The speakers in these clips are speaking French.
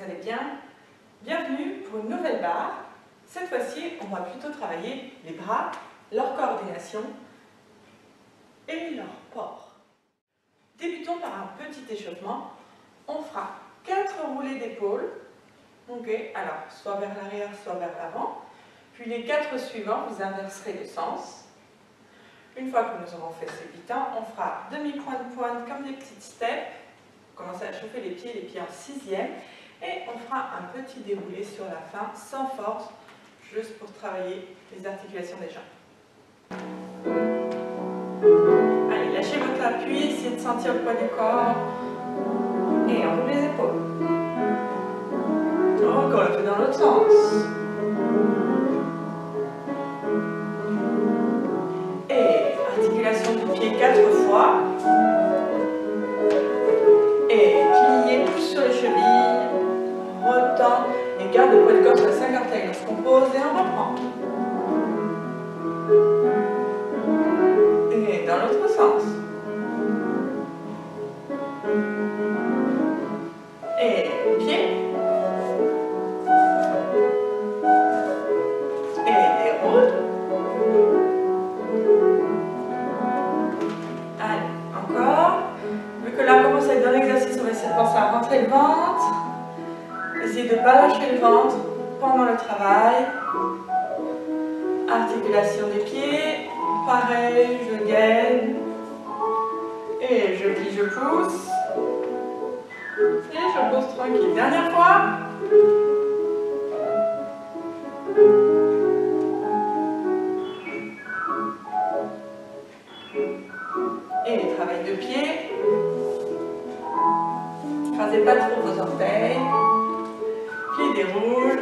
vous allez bien. Bienvenue pour une nouvelle barre. Cette fois-ci, on va plutôt travailler les bras, leur coordination et leur port. Débutons par un petit échauffement. On fera 4 roulés d'épaule. Ok, alors soit vers l'arrière, soit vers l'avant. Puis les 4 suivants, vous inverserez le sens. Une fois que nous aurons fait ces 8 ans, on fera demi-pointe-pointe comme des petites steps. Commencer à chauffer les pieds en 6e. Et on fera un petit déroulé sur la fin, sans force, juste pour travailler les articulations des jambes. Allez, lâchez votre appui, essayez de sentir le poids du corps. Et on roule les épaules. Encore le fait dans l'autre sens. Et articulation du pied 4 fois. Et pliez plus sur les chevilles. Retend et garde le poids du corps sur les 5 orteils lorsqu'on pose et on reprend. Et dans l'autre sens. Et pied. Et déroule. Allez, encore. Vu que là on commence à être dans l'exercice, on va essayer de penser à rentrer le ventre. Essayez de ne pas lâcher le ventre pendant le travail. Articulation des pieds. Pareil, je gaine. Et je plie, je pousse. Et je pose tranquille. Dernière fois. Et les travails de pied. Écrasez pas trop vos orteils. Pied déroule.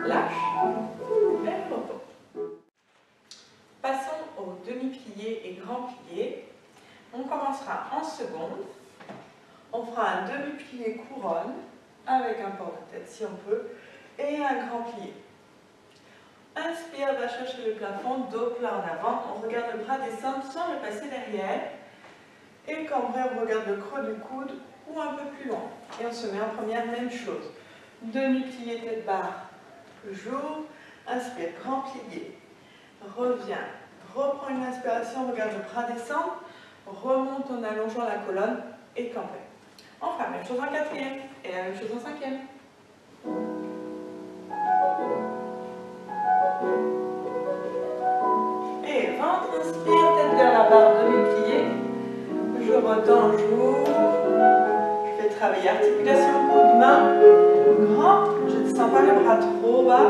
Lâche. Et repos. Passons aux demi-pliés et grands pliés. On commencera en seconde. On fera un demi-plié couronne avec un port de tête si on peut et un grand plié. Inspire, va chercher le plafond, dos plat en avant. On regarde le bras descendre sans le passer derrière. Et cambré, on regarde le creux du coude ou un peu plus loin. Et on se met en première, même chose. Demi-plié, tête barre, j'ouvre. Inspire, grand plié. Reviens, reprends une inspiration, regarde le bras descendre. Remonte en allongeant la colonne et cambré. On fera la même chose en 4e et la même chose en 5e. Et ventre, inspire, tête vers la barre, demi-plié. Je retends, j'ouvre. Je fais travailler articulation, coup de main. Grand, je ne descends pas le bras trop bas.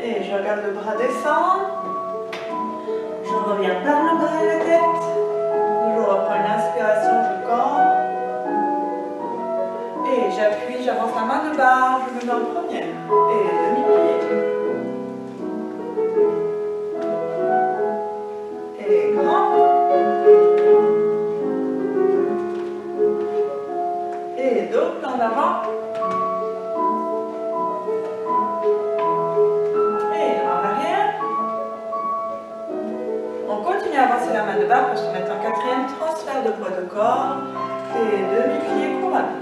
Et je regarde le bras descendre. Je reviens par le bras et la tête. Je reprends une inspiration, je cambre. Et j'appuie, j'avance la main de barre, je me mets en première. Et demi-plié. Et grand. Et dos, plan d'avant. Et en arrière. On continue à avancer la main de barre pour se mettre en 4e, transfert de poids de corps. Et demi-plié couronne.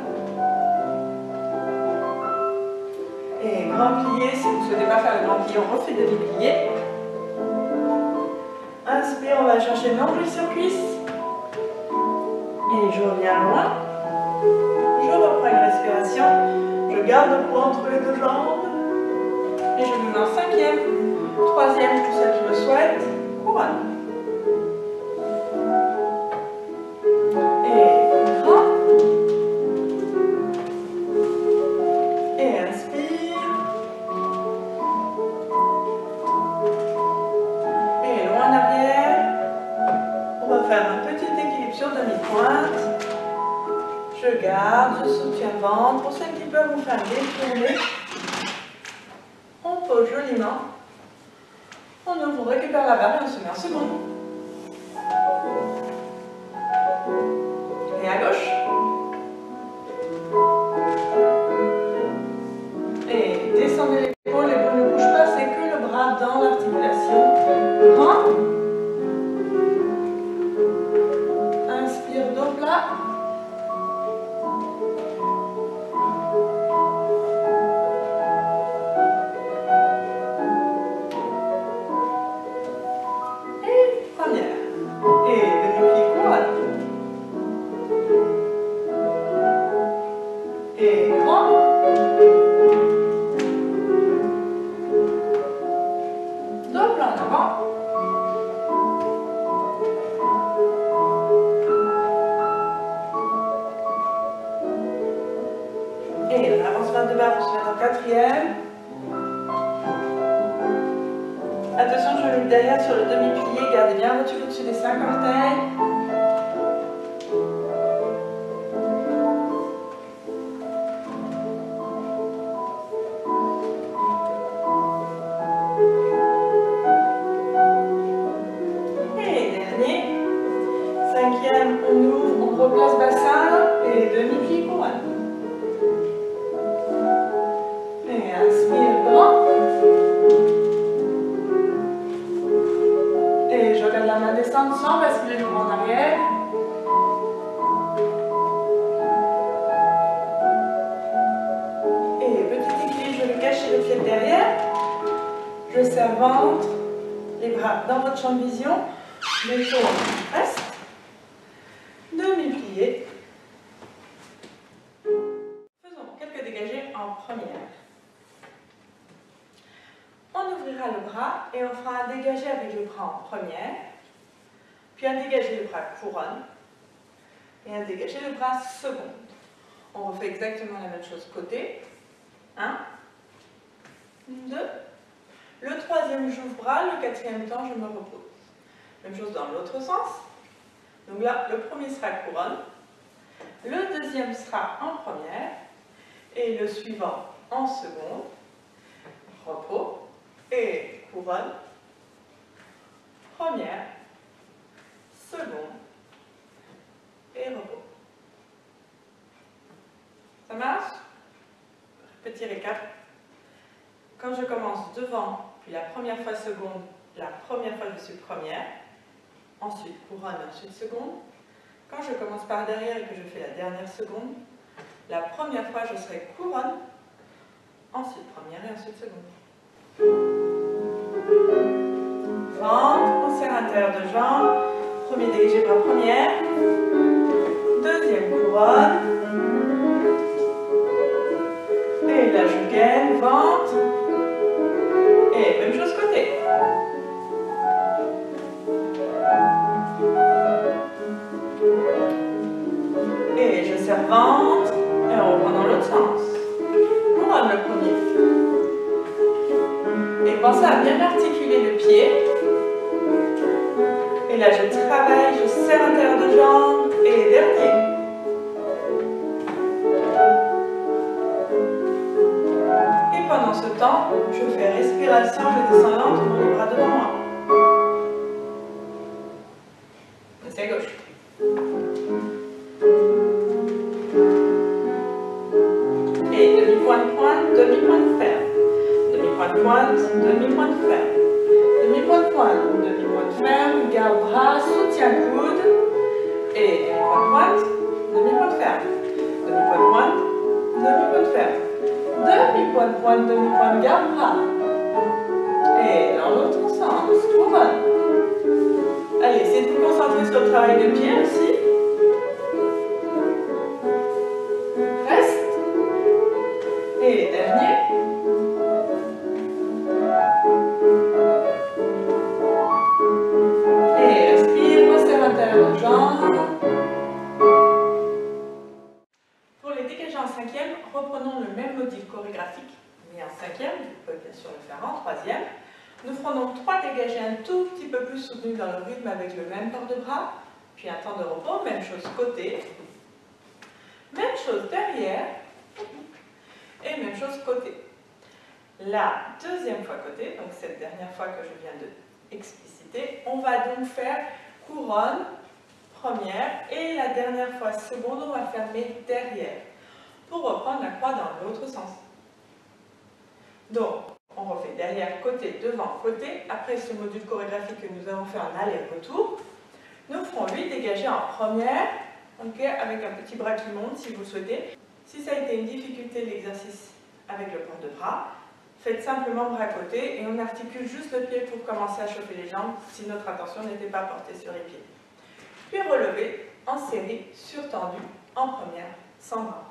Et grand plié, si vous ne souhaitez pas faire le grand plié, on refait demi-plié. Inspire, on va chercher nombril sur cuisse. Et je reviens loin. Je reprends une respiration. Je garde le poids entre les deux jambes. Et je me mets en 5e, 3e, pour ceux qui le souhaitent. Couronne. Et grand. Et inspire. Et loin en arrière. On va faire un petit équilibre sur demi-pointe. Je garde, je soutiens le ventre. Pour ceux qui peuvent vous faire détourner, on pose joliment. On ouvre, on récupère la barre et on se met en seconde. Et à gauche. Et descendez l'épaule, l'épaule ne bouge pas, c'est que le bras dans l'articulation. Grand. Inspire, dos plat. derrière sur le demi-plié, gardez bien votre tuque au-dessus des 5 orteils. Et dernier. 5e, on ouvre, on replace bassin et demi-pli couronne. Et inspire grand. Et je regarde la main descendre sans basculer le bras en arrière. Et petit équilibre, je vais cacher le pied de derrière. Je serre ventre, les bras dans votre champ de vision. Les paumes restent. Demi-plié. Faisons quelques dégagés en première. On ouvrira le bras et on fera un dégagé avec le bras en première, puis un dégagé le bras couronne et un dégagé le bras seconde. On refait exactement la même chose côté. 1, 2. Le 3e, j'ouvre bras. Le 4e temps, je me repose. Même chose dans l'autre sens. Donc là, le premier sera couronne. Le 2e sera en première. Et le suivant en seconde. Repos. Et couronne, première, seconde et repos. Ça marche? Petit récap. Quand je commence devant, puis la première fois seconde, la première fois je suis première, ensuite couronne, ensuite seconde. Quand je commence par derrière et que je fais la dernière seconde, la première fois je serai couronne, ensuite première et ensuite seconde. Ventre, on serre intérieur de jambe. Premier dégagé bras première. Deuxième couronne. Et la joue gaine, ventre. Et même chose côté. Et je serre ventre. Et on reprend dans l'autre sens. Couronne le premier. Et pensez à bien articuler le pied. Et là, je travaille, je serre l'intérieur de jambe. Et dernier. Et pendant ce temps, je fais respiration, je descends lentement les bras devant moi. C'est à gauche. Et demi-point de pointe, demi-point de fer. Demi-point de pointe, demi-point de fer. Demi-point de pointe, demi-point de fer, garde bras, soutien coude. Et demi-point de pointe, demi-point de fer. Demi-point de pointe, demi-point de fer. Demi-point de pointe, demi-point de garde bras. Et dans l'autre sens, couronne. Allez, essayez de vous concentrer sur le travail de pied aussi. Reste. Et dernier. Et respire, resserre l'intérieur de jambe. Pour les dégagés en 5e, reprenons le même module chorégraphique, mais en 5e, vous pouvez bien sûr le faire en 3e. Nous ferons donc 3 dégagés un tout petit peu plus soutenus dans le rythme avec le même port de bras, puis un temps de repos, même chose côté, même chose derrière, et même chose côté. La deuxième fois côté, donc cette dernière fois que je viens d'expliciter, on va donc faire couronne, première, et la dernière fois seconde, on va fermer derrière, pour reprendre la croix dans l'autre sens. Donc, on refait derrière, côté, devant, côté. Après ce module chorégraphique que nous avons fait en aller-retour, nous ferons 8 dégagés en première, okay, avec un petit bras qui monte si vous le souhaitez. Si ça a été une difficulté l'exercice avec le port de bras, faites simplement bras côté et on articule juste le pied pour commencer à chauffer les jambes si notre attention n'était pas portée sur les pieds. Puis relever en série, surtendu, en première, sans bras.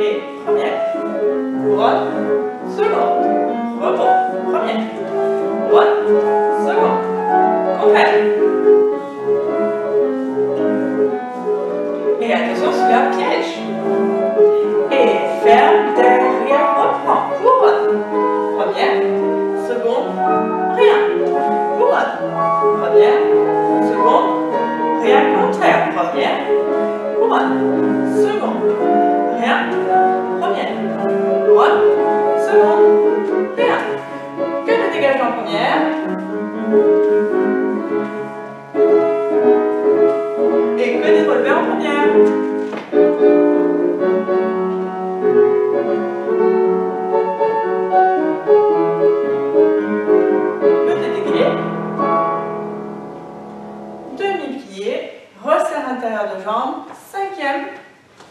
Et première, couronne, seconde, repos, première, couronne, seconde, contraire. Et attention, celui-là piège. Et ferme derrière.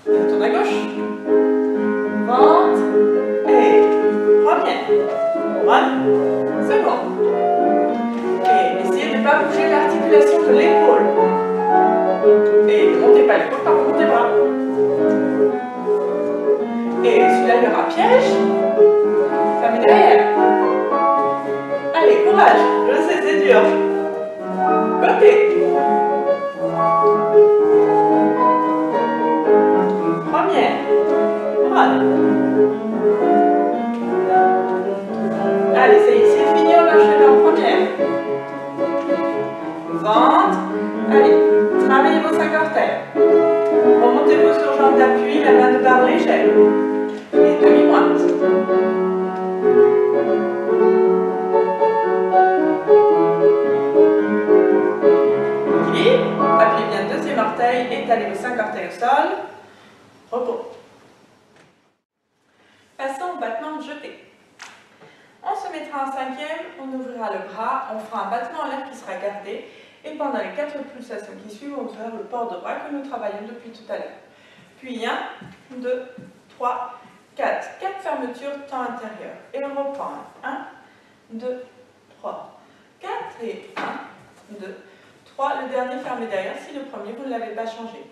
Et tourne à gauche. Ventre. Et première. Couronne. Seconde. Et essayez de ne pas bouger l'articulation de l'épaule. Et ne montez pas l'épaule, par contre, des bras. Et celui-là, il y aura piège. Fermez derrière. Allez, courage. Je sais, c'est dur. Côté. Première. Couronne. Allez, c'est ici de finir l'enchaînement en première. Ventre. Allez, travaillez vos 5 orteils. Remontez-vous sur jambe d'appui, la main de barre légère. Et demi-pointe. Équilibre. Appuyez bien le deuxième orteil, étalez vos 5 orteils au sol. Repos. Passons au battement de jeté. On se mettra en cinquième, on ouvrira le bras, on fera un battement en l'air qui sera gardé. Et pendant les 4 pulsations qui suivent, on fera le port de bras que nous travaillons depuis tout à l'heure. Puis 1, 2, 3, 4. 4 fermetures, temps intérieur. Et on reprend. 1, 2, 3, 4 et 1, 2, 3. Le dernier fermé derrière si le premier vous ne l'avez pas changé.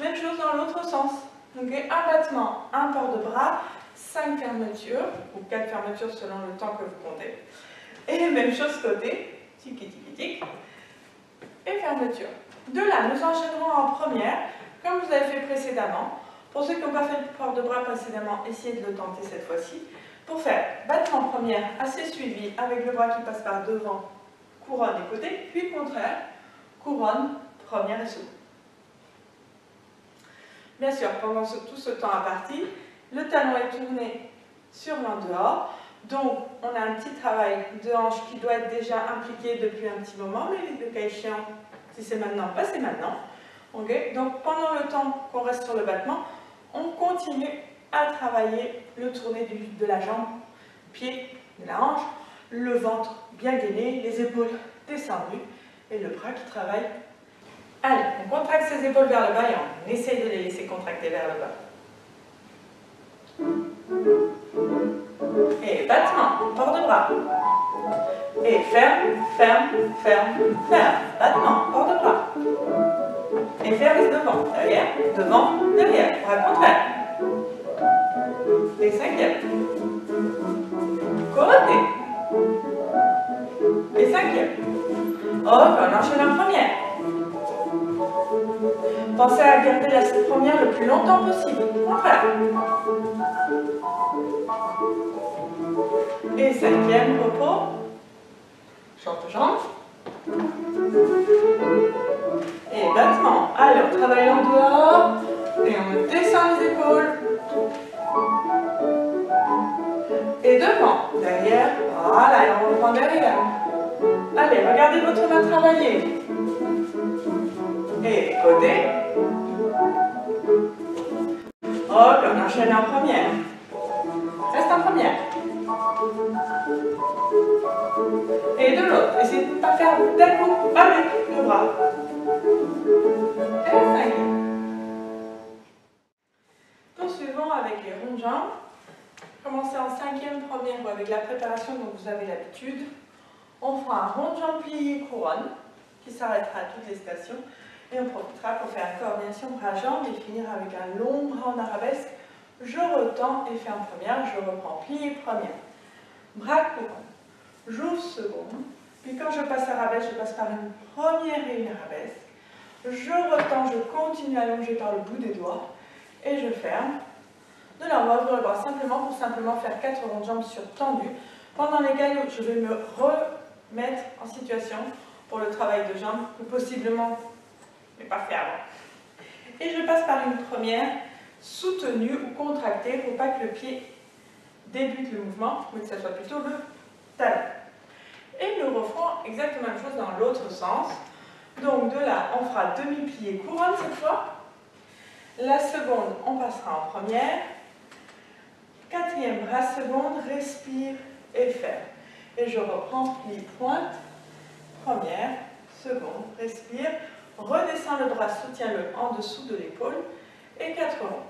Même chose dans l'autre sens. Donc un battement, un port de bras, 5 fermetures, ou 4 fermetures selon le temps que vous comptez. Et même chose côté, tic tic tic tic. Et fermeture. De là, nous enchaînerons en première, comme vous avez fait précédemment. Pour ceux qui n'ont pas fait le port de bras précédemment, essayez de le tenter cette fois-ci. Pour faire battement première assez suivi avec le bras qui passe par devant, couronne et côté, puis contraire, couronne, première et seconde. Bien sûr, pendant tout ce temps imparti, le talon est tourné sur l'en dehors. Donc, on a un petit travail de hanche qui doit être déjà impliqué depuis un petit moment, mais le cas échéant, si c'est maintenant, bah c'est maintenant. Okay. Donc, pendant le temps qu'on reste sur le battement, on continue à travailler le tourné de la jambe, pied de la hanche, le ventre bien gainé, les épaules descendues et le bras qui travaille. Allez, on contracte ses épaules vers le bas et on essaye de les laisser contracter vers le bas. Et battement, port de bras. Et ferme, ferme, ferme, ferme. Battement, port de bras. Et ferme devant, derrière. Bras contraire. Et cinquième. Côté. Et cinquième. Oh, on enchaîne en première. Pensez à garder la première le plus longtemps possible. Contraire. Et cinquième, repos. Short jambe. Et battement. Allez, on travaille en dehors. Et on descend les épaules. Et devant, derrière. Voilà, et on reprend derrière. Allez, regardez votre main travailler. Et côté. Hop, on enchaîne en première. Reste en première. Et de l'autre. Essayez de ne pas faire d'un coup avec le bras. Et 5. Poursuivons avec les ronds de jambes. Commencez en cinquième première ou avec la préparation dont vous avez l'habitude. On fera un rond de jambes plié couronne qui s'arrêtera à toutes les stations. Et on profitera pour faire une coordination bras-jambes et finir avec un long bras en arabesque. Je retends et ferme première, je reprends plié première. Bras couronne. J'ouvre seconde. Puis quand je passe arabesque, je passe par une première et une arabesque. Je retends, je continue à allonger par le bout des doigts. Et je ferme. De là, on va ouvrir le bras simplement pour faire 4 ronds de jambes surtendus, pendant lesquels je vais me remettre en situation pour le travail de jambes, ou possiblement, mais pas fait avant. Et je passe par une première soutenue ou contractée pour pas que le pied débute le mouvement, mais que ce soit plutôt le talon. Et nous referons exactement la même chose dans l'autre sens. Donc de là, on fera demi-plié couronne cette fois. La seconde, on passera en première. Quatrième, bras seconde, respire et ferme. Et je reprends pli pointe, première, seconde, respire, redescends le bras, soutiens-le en dessous de l'épaule et 4 ronds.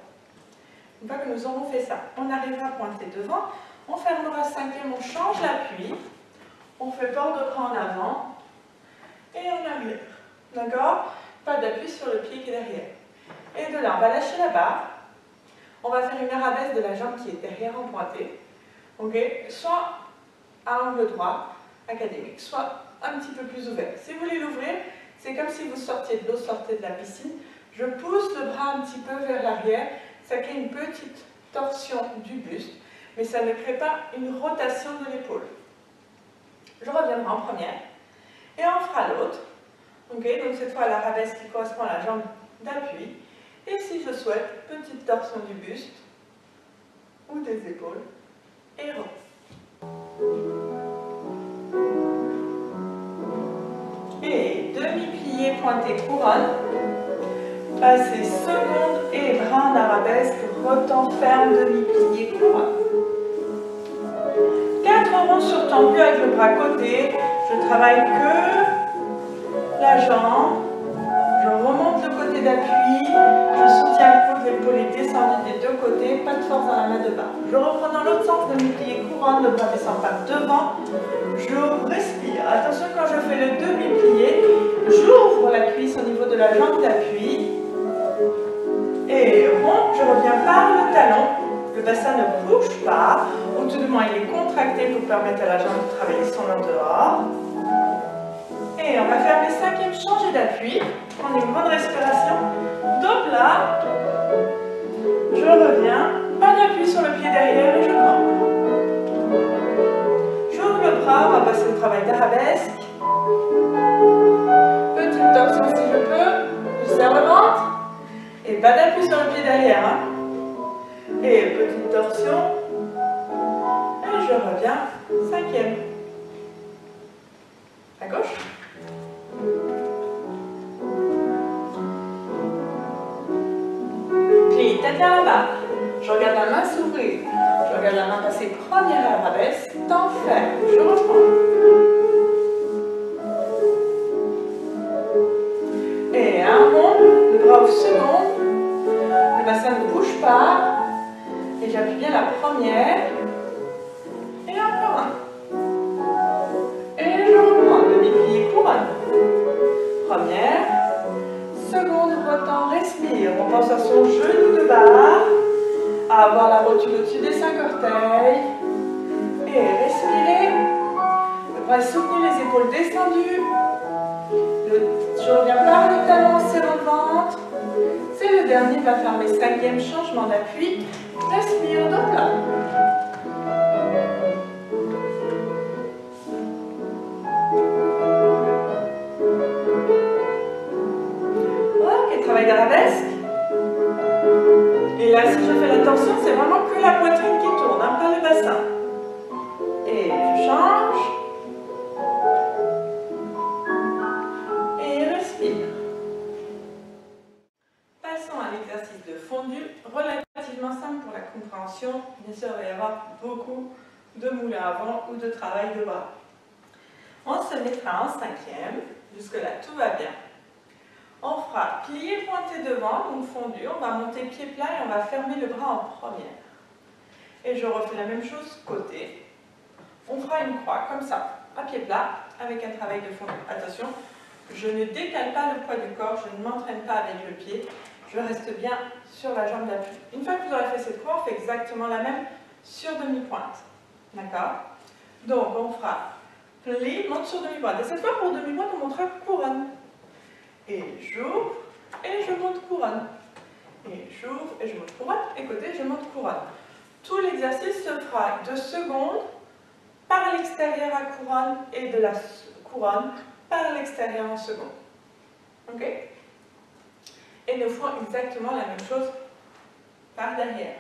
Une fois que nous aurons fait ça, on arrivera à pointer devant, on fermera 5e, on change l'appui, on fait port de bras en avant et en arrière. D'accord? Pas d'appui sur le pied qui est derrière. Et de là, on va lâcher la barre. On va faire une arabesque de la jambe qui est derrière en pointé. Ok? Soit à angle droit, académique, soit un petit peu plus ouvert. Si vous voulez l'ouvrir, c'est comme si vous sortiez de l'eau, sortez de la piscine. Je pousse le bras un petit peu vers l'arrière. Ça crée une petite torsion du buste, mais ça ne crée pas une rotation de l'épaule. Je reviendrai en première et on fera l'autre. Okay, donc cette fois l'arabesque qui correspond à la jambe d'appui. Et si je souhaite, petite torsion du buste ou des épaules et et demi-plié pointé couronne. Passer seconde et bras en arabesque, rotant ferme, demi-plié couronne. 4 ronds sur tendu avec le bras côté. Je travaille que la jambe. Je remonte le côté d'appui. Je soutiens le coude, l'épaule est descendue des deux côtés. Pas de force dans la main de bas. Je reprends dans l'autre sens, demi-plié couronne. Le bras descend par devant. Je respire. Attention, quand je fais le demi-plié, j'ouvre la cuisse au niveau de la jambe d'appui. Et rond, je reviens par le talon. Le bassin ne bouge pas. Ou tout du moins, il est contracté pour permettre à la jambe de travailler son en dehors. Et on va faire les 5e, changer d'appui. Prendre une grande respiration. Donc là, je reviens. Pas d'appui sur le pied derrière et je campe. J'ouvre le bras, on va passer le travail d'arabesque. Petite torsion si je peux. Je serre le ventre. Et pas d'appui sur le pied derrière. Hein. Et petite torsion. Et je reviens. 5e. À gauche. Plie, tête vers la barre. Je regarde la main s'ouvrir. Je regarde la main passer première arabesque. Temps ferme. Je reprends. Et un rond. Le bras au second. Le bassin ne bouge pas. Et j'appuie bien la première. Et encore un. Et je reprends. Demi-plié couronne. Première. Seconde, rotant, respire. On pense à son genou de barre. À avoir la rotule au-dessus des 5 orteils. Et respirez. Le bras est soutenu, les épaules descendues. Je reviens par le talon, serrant le ventre. C'est le dernier, va faire mes 5e, changement d'appui. Respire, donc là. Ok, travail d'arabesque. Et là, si je fais la torsion, c'est vraiment que la poitrine qui tourne, hein, pas le bassin. Et je change. Et respire. Passons à l'exercice de fondu, relativement simple pour la compréhension. Bien sûr, il va y avoir beaucoup de moulins avant ou de travail de bras. On se mettra en 5e. Jusque-là, tout va bien. On fera plié pointé devant, donc fondu. On va monter pied plat et on va fermer le bras en première. Et je refais la même chose côté. On fera une croix comme ça, à pied plat, avec un travail de fondu. Attention, je ne décale pas le poids du corps, je ne m'entraîne pas avec le pied. Je reste bien sur la jambe d'appui. Une fois que vous aurez fait cette croix, on fait exactement la même sur demi-pointe. D'accord? Donc, on fera pli, monte sur demi-pointe. Et cette fois, pour demi-pointe, on montera couronne. Et j'ouvre, et je monte couronne. Et j'ouvre, et je monte couronne. Et côté, je monte couronne. Tout l'exercice se fera 2 secondes par l'extérieur à couronne et de la couronne par l'extérieur en seconde. Ok? Et nous ferons exactement la même chose par derrière.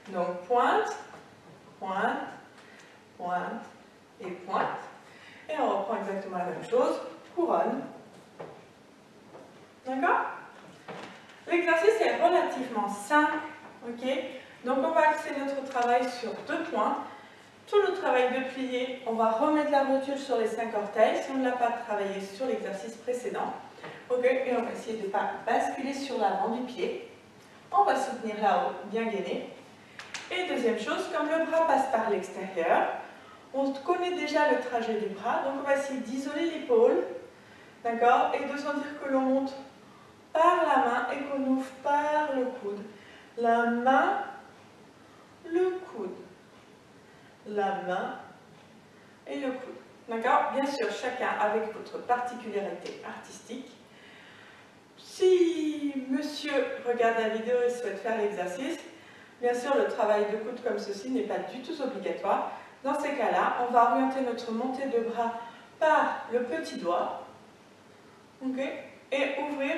Donc pointe, pointe, pointe et pointe. Et on reprend exactement la même chose, couronne. D'accord? L'exercice est relativement simple. Ok? Donc on va axer notre travail sur 2 points. Tout le travail de plié, on va remettre la rotule sur les 5 orteils si on ne l'a pas travaillé sur l'exercice précédent. Ok, et on va essayer de ne pas basculer sur l'avant du pied. on va soutenir là-haut, bien gainé. Et deuxième chose, comme le bras passe par l'extérieur, on connaît déjà le trajet du bras, donc on va essayer d'isoler l'épaule, d'accord, et de sentir que l'on monte par la main et qu'on ouvre par le coude. La main, le coude. La main et le coude. D'accord? Bien sûr, chacun avec votre particularité artistique. Si monsieur regarde la vidéo et souhaite faire l'exercice, bien sûr, le travail de coude comme ceci n'est pas du tout obligatoire. Dans ces cas-là, on va orienter notre montée de bras par le petit doigt, okay, et ouvrir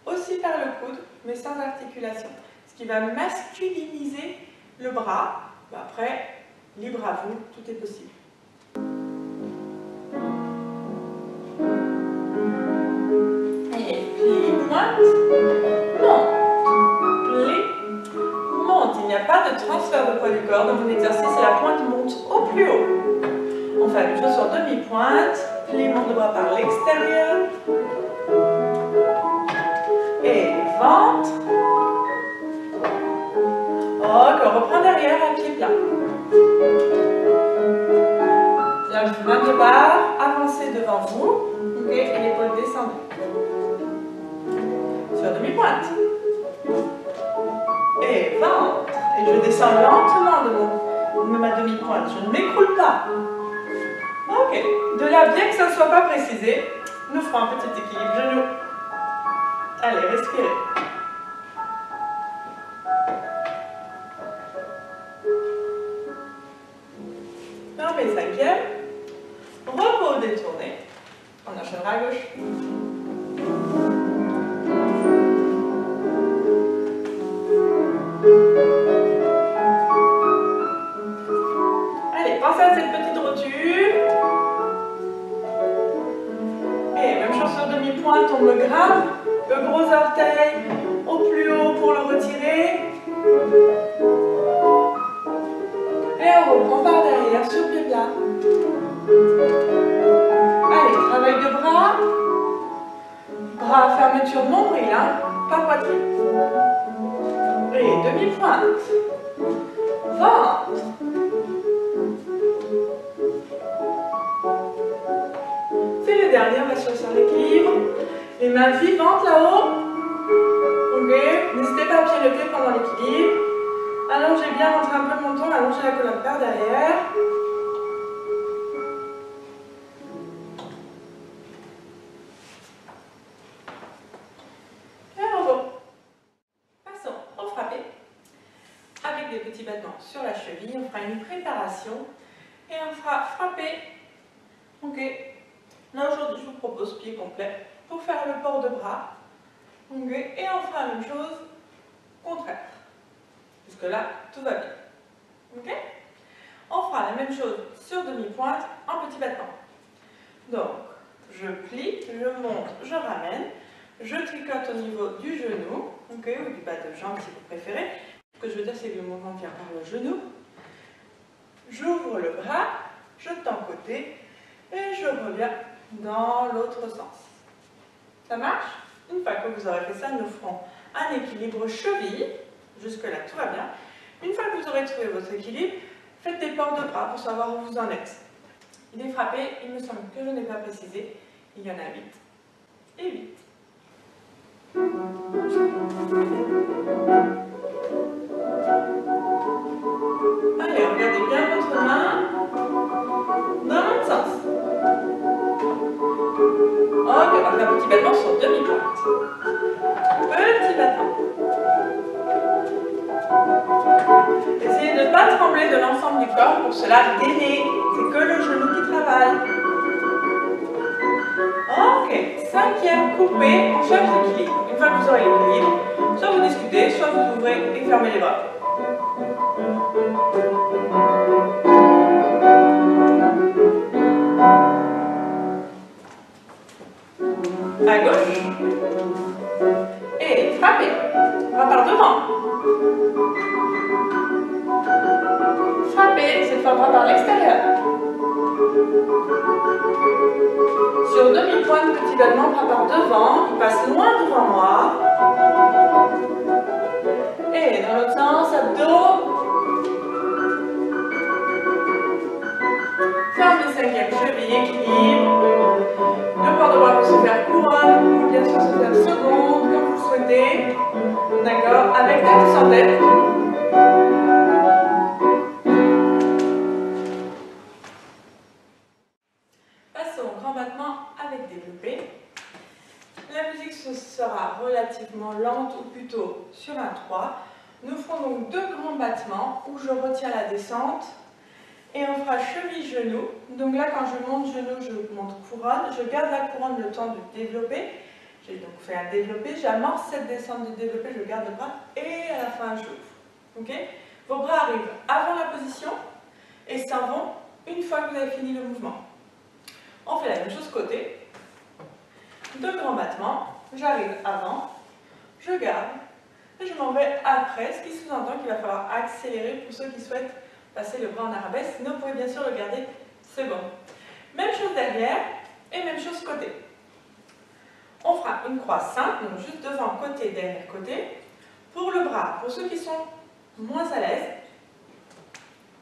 aussi par le coude, mais sans articulation. Ce qui va masculiniser le bras. Après, libre à vous, tout est possible. Et plie, pointe, monte, plie, monte. Il n'y a pas de transfert de poids du corps dans mon exercice et la pointe monte au plus haut. On fait la même chose sur demi-pointe, pliement de bras par l'extérieur. Et ventre. Ok, on reprend derrière à pied plat. Main de barre, avancez devant vous, okay, et l'épaule descendue. Sur demi-pointe. Et ventre. Et je descends lentement de ma demi-pointe. Je ne m'écroule pas. Ok. De là, bien que ça ne soit pas précisé, nous ferons un petit équilibre genou. Allez, respirez. Fermez cinquième. Repos détourné. On enchaînera à gauche. Allez, pensez à cette petite roture. Et même chose sur demi-pointe, on me grimpe le gros orteil au plus haut pour le retirer. Et on reprend par derrière sur pied plat. Allez, travail de bras. Bras, fermeture nombril, hein, pas poitrine. Et demi-pointe. Ventre. C'est le dernier, on va sur l'équilibre. Les mains vivantes là-haut. Ok, n'hésitez pas à piloter pendant l'équilibre. Allongez bien, rentrez un peu le menton, allongez la colonne par derrière. Petits battements sur la cheville, on fera une préparation et on fera frapper. Ok. Là aujourd'hui je vous propose pied complet pour faire le port de bras. Ok. Et on fera la même chose contraire. Jusque là tout va bien. Ok. On fera la même chose sur demi-pointe en petit battement. Donc je plie, je monte, je ramène, je tricote au niveau du genou, ok, ou du bas de jambe si vous préférez. Ce que je veux dire, c'est que le mouvement vient par le genou. J'ouvre le bras, je tends côté et je reviens dans l'autre sens. Ça marche? Une fois que vous aurez fait ça, nous ferons un équilibre cheville. Jusque-là, tout va bien. Une fois que vous aurez trouvé votre équilibre, faites des ports de bras pour savoir où vous en êtes. Il est frappé, il me semble que je n'ai pas précisé. Il y en a 8 et 8. Allez, regardez bien votre main dans l'autre sens. Ok, on va faire un petit battement sur demi-pointe. Petit battement. Essayez de ne pas trembler de l'ensemble du corps, pour cela gainez. C'est que le genou qui travaille. Ok, cinquième coupé, on cherche l'équilibre. Une fois que vous aurez l'équilibre, soit vous discutez, soit vous ouvrez et fermez les bras. À gauche. Et frappez. On va par devant. Frappez, cette fois bras par l'extérieur. Sur demi-pointe, petit battement, bras par devant. Il passe loin devant moi. Et dans l'autre sens, abdos. Ferme le cinquième cheville, équilibre. Le port de bras peut se faire couronne, ou bien sûr se faire seconde, comme vous le souhaitez. D'accord? Avec tête ou sans tête. Passons au grand battement avec développé. La musique sera relativement lente ou plutôt sur un 3. Nous ferons donc 2 grands battements où je retiens la descente et on fera cheville-genou. Donc là, quand je monte genou, je monte couronne. Je garde la couronne le temps de développer. J'ai donc fait un développé, j'amorce cette descente du développé, je garde le bras et à la fin j'ouvre. Okay? Vos bras arrivent avant la position et s'en vont une fois que vous avez fini le mouvement. On fait la même chose côté. 2 grands battements, j'arrive avant, je garde et je m'en vais après, ce qui sous-entend qu'il va falloir accélérer pour ceux qui souhaitent passer le bras en arabesque, sinon vous pouvez bien sûr le garder, c'est bon. Même chose derrière et même chose côté. On fera une croix simple, donc juste devant côté, derrière côté. Pour le bras, pour ceux qui sont moins à l'aise,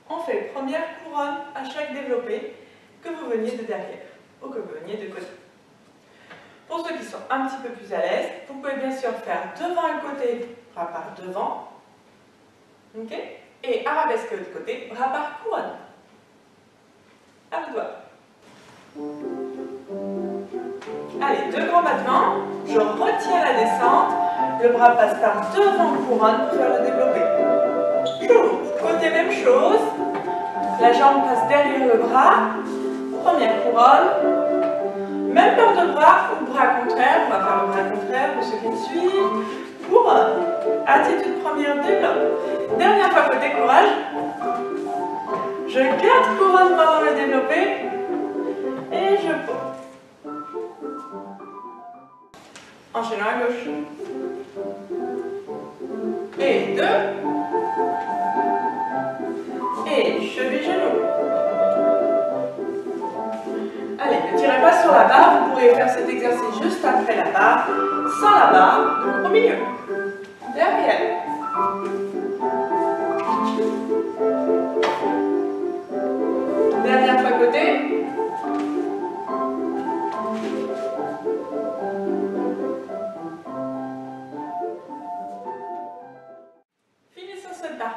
on fait première couronne à chaque développé, que vous veniez de derrière ou que vous veniez de côté. Pour ceux qui sont un petit peu plus à l'aise, vous pouvez bien sûr faire devant un côté, bras par devant, okay? Et arabesque de l'autre côté, bras par couronne. À vos doigts. Allez, 2 grands battements, je retiens la descente, le bras passe par devant couronne pour faire le développé. J'ouvre, côté même chose, la jambe passe derrière le bras, première couronne, même paire de bras ou bras contraire, on va faire le bras contraire pour ceux qui me suivent, couronne, attitude première, développe. Dernière fois côté courage, je garde couronne pendant le développé et je pose. Enchaînant à gauche. Et 2. Et cheville-genou. Allez, ne tirez pas sur la barre, vous pourrez faire cet exercice juste après la barre, sans la barre, donc au milieu. Derrière. Dernière fois côté.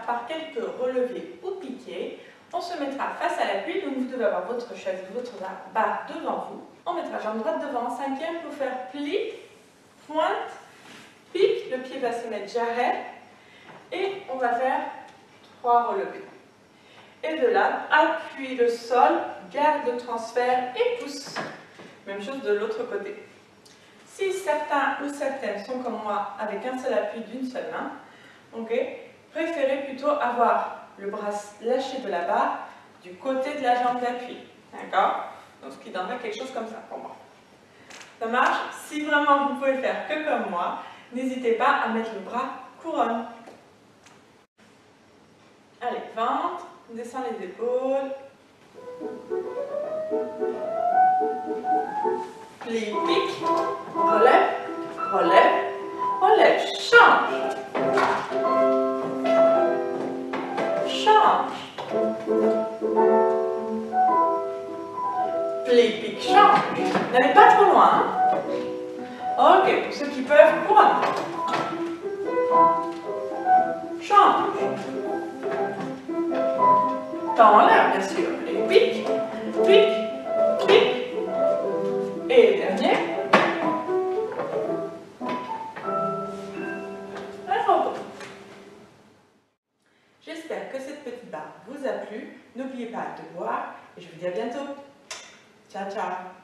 Par quelques relevés ou piqués, on se mettra face à l'appui, donc vous devez avoir votre chaise, votre barre devant vous. On mettra jambe droite devant en cinquième pour faire pli, pointe, pique, le pied va se mettre jarret et on va faire 3 relevés. Et de là, appuie le sol, garde le transfert et pousse. Même chose de l'autre côté. Si certains ou certaines sont comme moi avec un seul appui d'une seule main, ok, préférez plutôt avoir le bras lâché de la barre du côté de la jambe d'appui. D'accord? Donc, ce qui donnerait quelque chose comme ça pour moi. Ça marche? Si vraiment vous pouvez faire que comme moi, n'hésitez pas à mettre le bras couronne. Allez, ventre, descend les épaules. Plie, pique, relève, relève, relève, change. Change. Plie, pique, change. N'allez pas trop loin. Hein? Ok, pour ceux qui peuvent, couronne. Change. Tends en l'air, bien sûr. Et pique, pique, pique. Et dernier. Un repos. J'espère que cette petite barre vous a plu. N'oubliez pas de boire et je vous dis à bientôt. Ciao, ciao.